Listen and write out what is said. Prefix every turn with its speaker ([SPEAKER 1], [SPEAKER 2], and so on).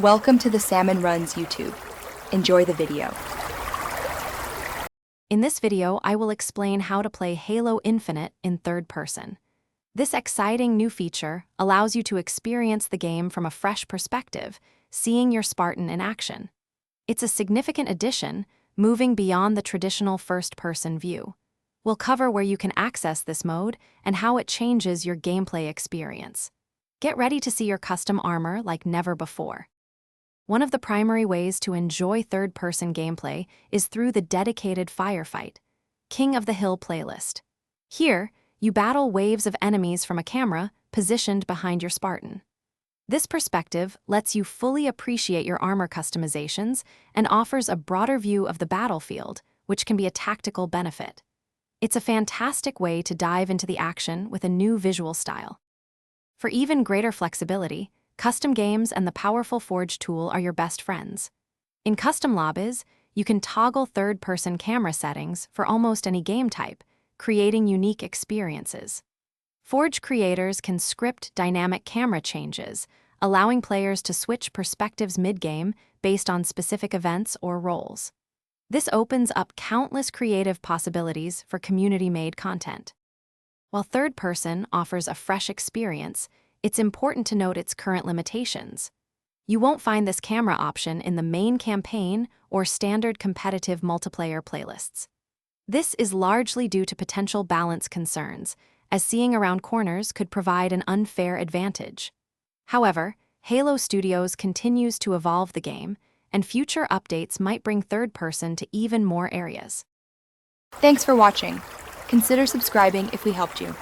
[SPEAKER 1] Welcome to the Salmon Runs YouTube. Enjoy the video.
[SPEAKER 2] In this video, I will explain how to play Halo Infinite in third person. This exciting new feature allows you to experience the game from a fresh perspective, seeing your Spartan in action. It's a significant addition, moving beyond the traditional first-person view. We'll cover where you can access this mode and how it changes your gameplay experience. Get ready to see your custom armor like never before. One of the primary ways to enjoy third-person gameplay is through the dedicated Firefight, King of the Hill playlist. Here, you battle waves of enemies from a camera positioned behind your Spartan. This perspective lets you fully appreciate your armor customizations and offers a broader view of the battlefield, which can be a tactical benefit. It's a fantastic way to dive into the action with a new visual style. For even greater flexibility, custom games and the powerful Forge tool are your best friends. In custom lobbies, you can toggle third-person camera settings for almost any game type, creating unique experiences. Forge creators can script dynamic camera changes, allowing players to switch perspectives mid-game based on specific events or roles. This opens up countless creative possibilities for community-made content. While third-person offers a fresh experience, it's important to note its current limitations. You won't find this camera option in the main campaign or standard competitive multiplayer playlists. This is largely due to potential balance concerns, as seeing around corners could provide an unfair advantage. However, Halo Studios continues to evolve the game, and future updates might bring third-person to even more areas.
[SPEAKER 1] Thanks for watching. Consider subscribing if we helped you.